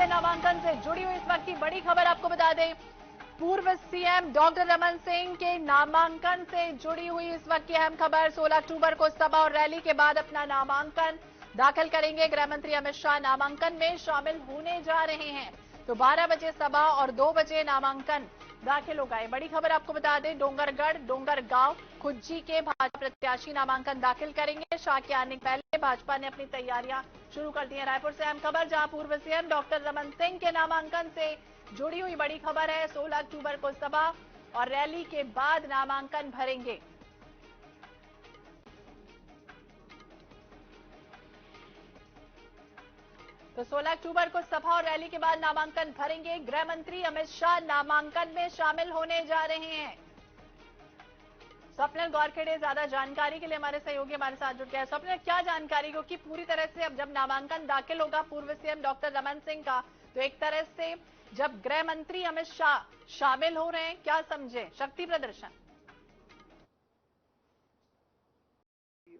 नामांकन से जुड़ी हुई इस वक्त की बड़ी खबर आपको बता दें। पूर्व सीएम डॉक्टर रमन सिंह के नामांकन से जुड़ी हुई इस वक्त की अहम खबर। 16 अक्टूबर को सभा और रैली के बाद अपना नामांकन दाखिल करेंगे। गृह मंत्री अमित शाह नामांकन में शामिल होने जा रहे हैं। तो 12 बजे सभा और 2 बजे नामांकन दाखिल होगा। बड़ी खबर आपको बता दें, डोंगरगांव खुज्जी के भाजपा प्रत्याशी नामांकन दाखिल करेंगे। शाह के आने के पहले भाजपा ने अपनी तैयारियां शुरू कर दी है। रायपुर से अहम खबर, जहां पूर्व सीएम डॉक्टर रमन सिंह के नामांकन से जुड़ी हुई बड़ी खबर है। 16 अक्टूबर को सभा और रैली के बाद नामांकन भरेंगे। तो 16 अक्टूबर को सभा और रैली के बाद नामांकन भरेंगे। गृह मंत्री अमित शाह नामांकन में शामिल होने जा रहे हैं। स्वप्निल गौरखेड़े ज्यादा जानकारी के लिए हमारे सहयोगी हमारे साथ जुड़ गए। स्वप्निल, क्या जानकारी, क्योंकि पूरी तरह से अब जब नामांकन दाखिल होगा पूर्व सीएम डॉक्टर रमन सिंह का, तो एक तरह से जब गृह मंत्री अमित शाह शामिल हो रहे हैं, क्या समझे शक्ति प्रदर्शन?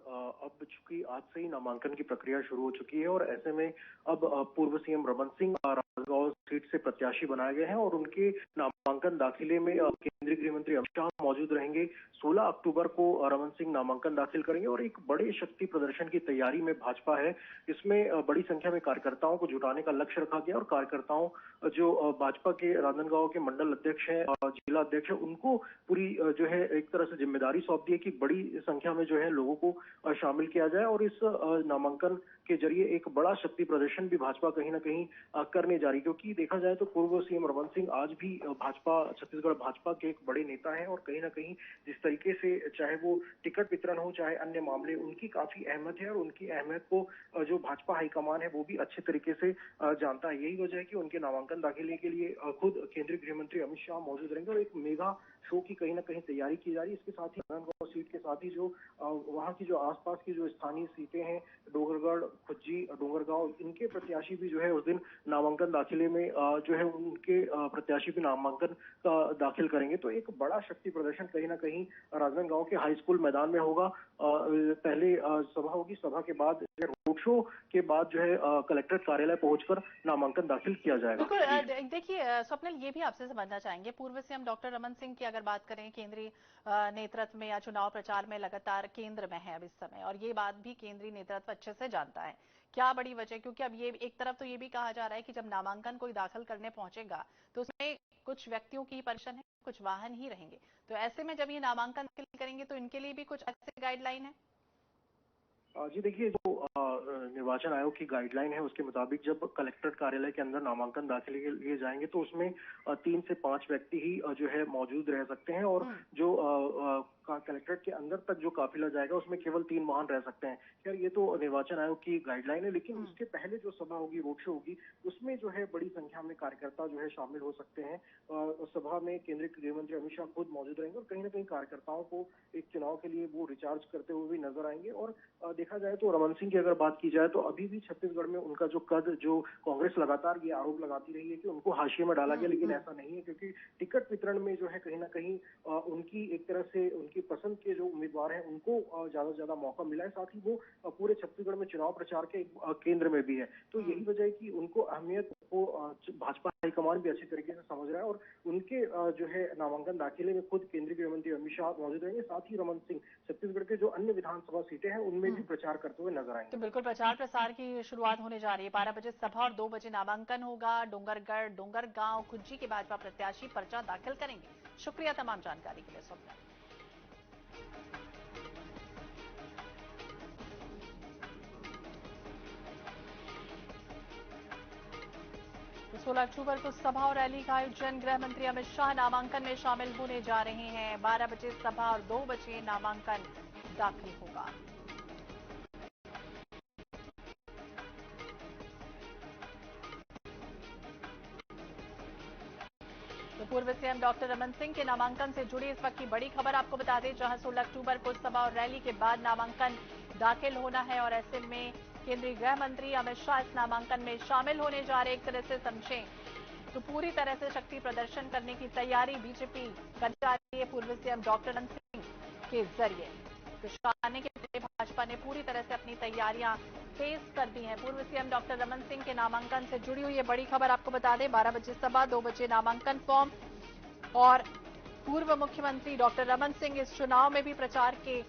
अब चूंकि आज से ही नामांकन की प्रक्रिया शुरू हो चुकी है और ऐसे में अब पूर्व सीएम रमन सिंह राजगांव सीट से प्रत्याशी बनाए गए हैं और उनके नामांकन दाखिले में केंद्रीय गृह मंत्री अमित शाह मौजूद रहेंगे। 16 अक्टूबर को रमन सिंह नामांकन दाखिल करेंगे और एक बड़े शक्ति प्रदर्शन की तैयारी में भाजपा है। इसमें बड़ी संख्या में कार्यकर्ताओं को जुटाने का लक्ष्य रखा गया और कार्यकर्ताओं जो भाजपा के राजनांदगांव के मंडल अध्यक्ष हैं, जिला अध्यक्ष है, उनको पूरी जो है एक तरह से जिम्मेदारी सौंप दी है कि बड़ी संख्या में जो है लोगों को शामिल किया जाए और इस नामांकन के जरिए एक बड़ा शक्ति प्रदर्शन भी भाजपा कहीं ना कहीं करने जा रही है। क्योंकि देखा जाए तो पूर्व सीएम रमन सिंह आज भी छत्तीसगढ़ भाजपा के एक बड़े नेता हैं और कहीं ना कहीं जिस तरीके से चाहे वो टिकट वितरण हो चाहे अन्य मामले, उनकी काफी अहमियत है और उनकी अहमियत को जो भाजपा हाईकमान है वो भी अच्छे तरीके से जानता है। यही वजह है कि उनके नामांकन दाखिले के लिए खुद केंद्रीय गृह मंत्री अमित शाह मौजूद रहेंगे और एक मेगा शो की कहीं ना कहीं तैयारी की जा रही है। इसके साथ ही राजनांदगांव सीट के साथ ही जो वहां की जो आसपास की जो स्थानीय सीटें हैं, डोंगरगढ़, खुज्जी, डोंगरगांव, इनके प्रत्याशी भी जो है उस दिन नामांकन दाखिले में जो है उनके प्रत्याशी भी नामांकन दाखिल करेंगे। तो एक बड़ा शक्ति प्रदर्शन कहीं ना कहीं राजनांदगांव के हाई स्कूल मैदान में होगा। पहले सभा होगी, सभा के बाद रोड शो के बाद जो है कलेक्ट्रेट कार्यालय पहुंचकर नामांकन दाखिल किया जाएगा। बिल्कुल, देखिए स्वप्निल, ये भी आपसे समझना चाहेंगे, पूर्व सीएम डॉक्टर रमन सिंह की अगर बात करें, केंद्रीय नेतृत्व में या चुनाव प्रचार में लगातार केंद्र में है अब इस समय, और ये बात भी केंद्रीय नेतृत्व अच्छे से जानता है। क्या बड़ी वजह, क्योंकि अब ये एक तरफ तो ये भी कहा जा रहा है कि जब नामांकन कोई दाखिल करने पहुंचेगा तो उसमें कुछ व्यक्तियों की परमिशन है, कुछ वाहन ही रहेंगे। तो ऐसे में जब ये नामांकन दाखिल करेंगे तो इनके लिए भी कुछ ऐसे गाइडलाइन है? जी देखिए, जो निर्वाचन आयोग की गाइडलाइन है उसके मुताबिक जब कलेक्ट्रेट कार्यालय के अंदर नामांकन दाखिले के लिए जाएंगे तो उसमें 3 से 5 व्यक्ति ही जो है मौजूद रह सकते हैं और जो कलेक्ट्रेट के अंदर तक जो काफिला जाएगा उसमें केवल 3 वाहन रह सकते हैं। खैर ये तो निर्वाचन आयोग की गाइडलाइन है, लेकिन उसके पहले जो सभा होगी, रोड शो होगी, उसमें जो है बड़ी संख्या में कार्यकर्ता जो है शामिल हो सकते हैं। सभा में केंद्रीय गृह मंत्री अमित शाह खुद मौजूद रहेंगे और कहीं ना कहीं कार्यकर्ताओं को एक चुनाव के लिए वो रिचार्ज करते हुए भी नजर आएंगे। और देखा जाए तो रमन सिंह की अगर बात की जाए तो अभी भी छत्तीसगढ़ में उनका जो कद, जो कांग्रेस लगातार ये आरोप लगाती रही है कि उनको हाशिए में डाला गया, लेकिन ऐसा नहीं है, क्योंकि टिकट वितरण में जो है कहीं ना कहीं उनकी एक तरह से उनकी पसंद के जो उम्मीदवार हैं उनको ज्यादा से ज्यादा मौका मिला है। साथ ही वो पूरे छत्तीसगढ़ में चुनाव प्रचार के केंद्र में भी है। तो यही वजह है कि उनको अहमियत को भाजपा हाईकमान भी अच्छी तरीके से समझ रहा है और उनके जो है नामांकन दाखिले में खुद केंद्रीय गृह मंत्री अमित शाह मौजूद रहेंगे। साथ ही रमन सिंह छत्तीसगढ़ के जो अन्य विधानसभा सीटें हैं उनमें भी प्रचार करते हुए नजर आएंगे। तो बिल्कुल प्रचार प्रसार की शुरुआत होने जा रही है। 12 बजे सभा और 2 बजे नामांकन होगा। डोंगरगांव खुज्जी के भाजपा प्रत्याशी पर्चा दाखिल करेंगे। शुक्रिया तमाम जानकारी के लिए स्वप्न। 16 अक्टूबर को सभा और रैली का आयोजन। गृह मंत्री अमित शाह नामांकन में शामिल होने जा रहे हैं। 12 बजे सभा और 2 बजे नामांकन दाखिल होगा। तो पूर्व सीएम डॉक्टर रमन सिंह के नामांकन से जुड़ी इस वक्त की बड़ी खबर आपको बता दें, जहां 16 अक्टूबर को सभा और रैली के बाद नामांकन दाखिल होना है और ऐसे में केंद्रीय गृह मंत्री अमित शाह इस नामांकन में शामिल होने जा रहे। एक तरह से समझें तो पूरी तरह से शक्ति प्रदर्शन करने की तैयारी बीजेपी कर जा रही है पूर्व सीएम डॉक्टर रमन सिंह के जरिए। तो शाह आने के पहले भाजपा ने पूरी तरह से अपनी तैयारियां तेज कर दी हैं। पूर्व सीएम डॉक्टर रमन सिंह के नामांकन से जुड़ी हुई ये बड़ी खबर आपको बता दें। 12 बजे सभा, 2 बजे नामांकन फॉर्म। और पूर्व मुख्यमंत्री डॉक्टर रमन सिंह इस चुनाव में भी प्रचार के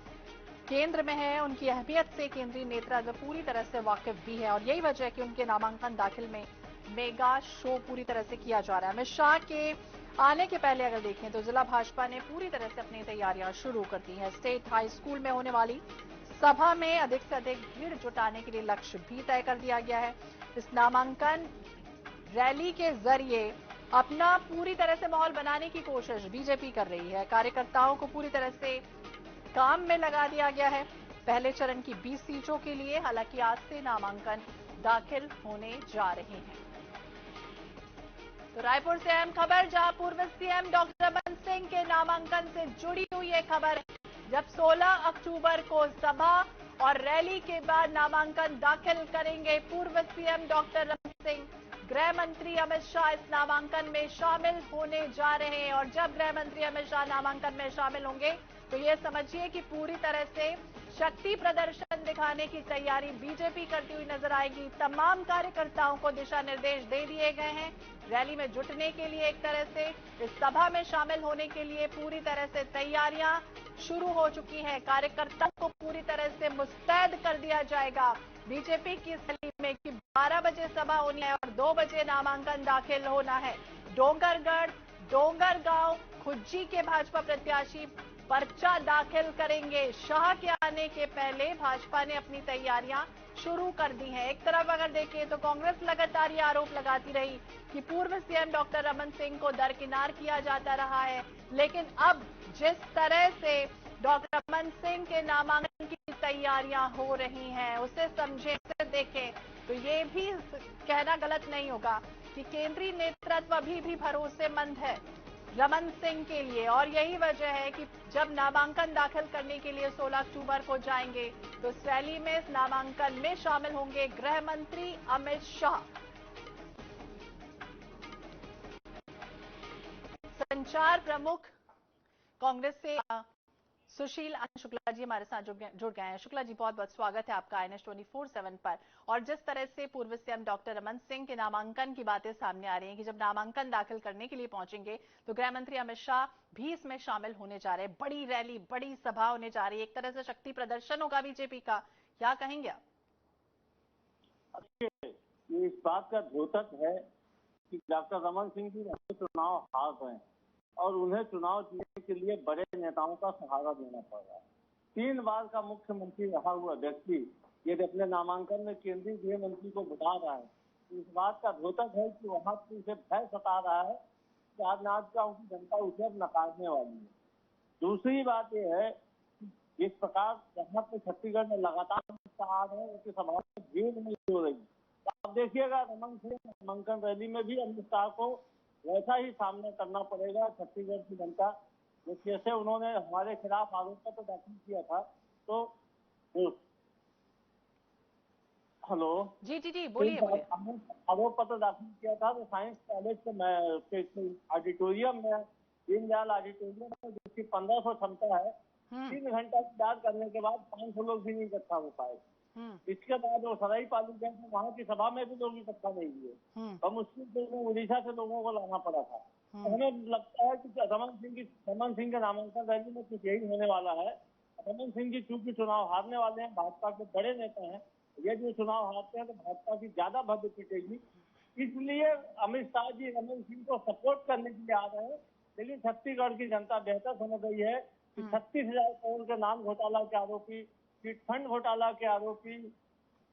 केंद्र में है। उनकी अहमियत से केंद्रीय नेतृत्व पूरी तरह से वाकिफ भी है और यही वजह है कि उनके नामांकन दाखिल में मेगा शो पूरी तरह से किया जा रहा है। अमित शाह के आने के पहले अगर देखें तो जिला भाजपा ने पूरी तरह से अपनी तैयारियां शुरू कर दी हैं। स्टेट हाई स्कूल में होने वाली सभा में अधिक से अधिक भीड़ जुटाने के लिए लक्ष्य भी तय कर दिया गया है। इस नामांकन रैली के जरिए अपना पूरी तरह से माहौल बनाने की कोशिश बीजेपी कर रही है। कार्यकर्ताओं को पूरी तरह से काम में लगा दिया गया है। पहले चरण की 20 सीटों के लिए हालांकि आज से नामांकन दाखिल होने जा रहे हैं। तो रायपुर से अहम खबर, जहां पूर्व सीएम डॉक्टर रमन सिंह के नामांकन से जुड़ी हुई ये खबर है। जब 16 अक्टूबर को सभा और रैली के बाद नामांकन दाखिल करेंगे पूर्व सीएम डॉक्टर रमन सिंह, गृह मंत्री अमित शाह इस नामांकन में शामिल होने जा रहे हैं। और जब गृह मंत्री अमित शाह नामांकन में शामिल होंगे तो ये समझिए कि पूरी तरह से शक्ति प्रदर्शन दिखाने की तैयारी बीजेपी करती हुई नजर आएगी। तमाम कार्यकर्ताओं को दिशा निर्देश दे दिए गए हैं रैली में जुटने के लिए। एक तरह से इस सभा में शामिल होने के लिए पूरी तरह से तैयारियां शुरू हो चुकी हैं। कार्यकर्ताओं को पूरी तरह से मुस्तैद कर दिया जाएगा बीजेपी की इस रैली में कि 12 बजे सभा होनी है और 2 बजे नामांकन दाखिल होना है। डोंगरगढ़, डोंगरगांव, खुज्जी के भाजपा प्रत्याशी पर्चा दाखिल करेंगे। शाह के आने के पहले भाजपा ने अपनी तैयारियां शुरू कर दी हैं। एक तरफ अगर देखें तो कांग्रेस लगातार ये आरोप लगाती रही कि पूर्व सीएम डॉक्टर रमन सिंह को दरकिनार किया जाता रहा है, लेकिन अब जिस तरह से डॉक्टर रमन सिंह के नामांकन की तैयारियां हो रही हैं उसे समझे, उसे देखें तो ये भी कहना गलत नहीं होगा कि केंद्रीय नेतृत्व अभी भी भरोसेमंद है रमन सिंह के लिए। और यही वजह है कि जब नामांकन दाखिल करने के लिए 16 अक्टूबर को जाएंगे तो इस रैली में, इस नामांकन में शामिल होंगे गृह मंत्री अमित शाह। संचार प्रमुख कांग्रेस से सुशील शुक्ला जी हमारे साथ जुड़ गए हैं। शुक्ला जी, बहुत बहुत स्वागत है आपका INS 24/7 पर। और जिस तरह से पूर्व सीएम डॉक्टर रमन सिंह के नामांकन की बातें सामने आ रही हैं कि जब नामांकन दाखिल करने के लिए पहुंचेंगे तो गृह मंत्री अमित शाह भी इसमें शामिल होने जा रहे हैं। बड़ी रैली, बड़ी सभा होने जा रही है, एक तरह से शक्ति प्रदर्शन होगा बीजेपी का, क्या कहेंगे आप? ये इस बात का द्योतक है कि डॉक्टर रमन सिंह जी चुनाव हार रहे हैं और उन्हें चुनाव जीतने के लिए बड़े नेताओं का सहारा देना पड़ रहा है। 3 बार का मुख्यमंत्री रहा हुआ व्यक्ति यदि अपने नामांकन में केंद्रीय गृह मंत्री को बुला रहा है तो इस बात का द्योतक है कि वहां से उसे भय सता रहा है कि आज का उनकी जनता उसे अब नकारने वाली है। दूसरी बात यह है कि जिस प्रकार यहाँ पे छत्तीसगढ़ में लगातार आ रहे हैं उनकी सभा में भीड़ नहीं हो रही। आप देखिएगा रमन सिंह नामांकन रैली में भी अमित शाह को वैसा ही सामना करना पड़ेगा। छत्तीसगढ़ की जनता जैसे उन्होंने हमारे खिलाफ आरोप पत्र दाखिल किया था तो हेलो जी बोलिए बोलिए। आरोप पत्र दाखिल किया था तो साइंस कॉलेज के ऑडिटोरियम में, दीनदयाल ऑडिटोरियम में जिसकी 1500 क्षमता है, 3 घंटा इंतजार करने के बाद 500 लोग भी नहीं इकट्ठा हो पाए। इसके बाद वो सराई पाली गए तो वहाँ की सभा में भी लोग इकट्ठा नहीं हुए और मुश्किल से उड़ीसा से लोगों को लाना पड़ा था। तो हमें लगता है कि रमन सिंह के नामांकन रैली में कुछ यही होने वाला है। रमन सिंह जी चूंकि चुनाव हारने वाले हैं, भाजपा के बड़े नेता हैं, यदि चुनाव हारते हैं तो भाजपा की ज्यादा भव्य पिटेगी। इसलिए अमित शाह जी रमन सिंह को सपोर्ट करने के लिए आ रहे हैं। लेकिन छत्तीसगढ़ की जनता बेहतर समझ रही है कि 36,000 करोड़ के नाम घोटाला के आरोपी, चिट फंड घोटाला के आरोपी,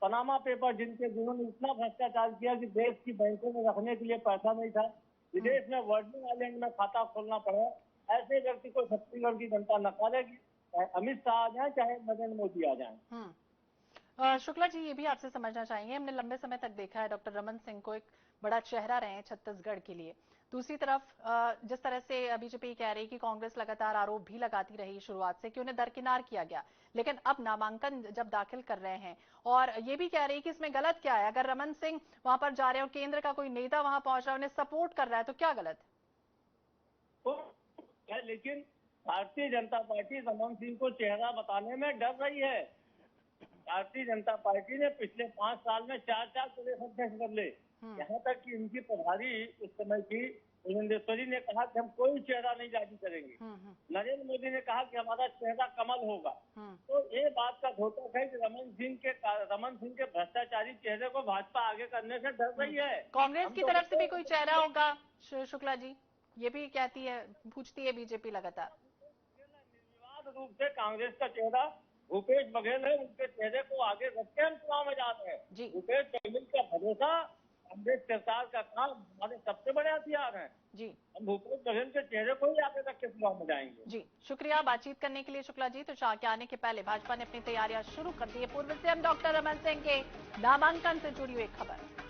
पनामा पेपर जिन्होंने इतना भ्रष्टाचार किया कि देश की बैंकों में रखने के लिए पैसा नहीं था, विदेश में वर्जिन आइलैंड में खाता खोलना पड़ा, ऐसे व्यक्ति को छत्तीसगढ़ की जनता नकारेगी, चाहे अमित शाह आ जाए चाहे नरेंद्र मोदी आ जाए। शुक्ला जी, ये भी आपसे समझना चाहेंगे, हमने लंबे समय तक देखा है डॉक्टर रमन सिंह को एक बड़ा चेहरा रहे हैं छत्तीसगढ़ के लिए। दूसरी तरफ जिस तरह से बीजेपी कह रही कि कांग्रेस लगातार आरोप भी लगाती रही शुरुआत से कि उन्हें दरकिनार किया गया, लेकिन अब नामांकन जब दाखिल कर रहे हैं और ये भी कह रही कि इसमें गलत क्या है? अगर रमन सिंह वहां पर जा रहे हैं और केंद्र का कोई नेता वहां पहुंच रहा है, उन्हें सपोर्ट कर रहा है, तो क्या गलत है? लेकिन भारतीय जनता पार्टी रमन सिंह को चेहरा बताने में डर रही है। भारतीय जनता पार्टी ने पिछले 5 साल में 4 प्रदेश अध्यक्ष बदले। यहाँ तक कि इनकी प्रभारी उस समय की भुवनेश्वरी ने कहा कि हम कोई चेहरा नहीं जारी करेंगे। नरेंद्र मोदी ने कहा कि हमारा चेहरा कमल होगा। तो ये बात का द्योतक है कि रमन सिंह के भ्रष्टाचारी चेहरे को भाजपा आगे करने से डर रही है। कांग्रेस की तरफ से भी कोई चेहरा होगा शुक्ला जी, ये भी कहती है, पूछती है बीजेपी लगातार। निर्विवाद रूप से कांग्रेस का चेहरा भूपेश बघेल है, उनके चेहरे को आगे रख के हम चुनाव में जा रहे हैं। भूपेश बघेल का भरोसा कांग्रेस सरकार का काम हमारे सबसे बड़े हथियार हैं जी। हम भूपेश बघेल के चेहरे को ही आगे रख के चुनाव में जाएंगे जी। शुक्रिया बातचीत करने के लिए शुक्ला जी। तो शाह के आने के पहले भाजपा ने अपनी तैयारियां शुरू कर दी है। पूर्व सीएम डॉक्टर रमन सिंह के नामांकन से जुड़ी हुई खबर।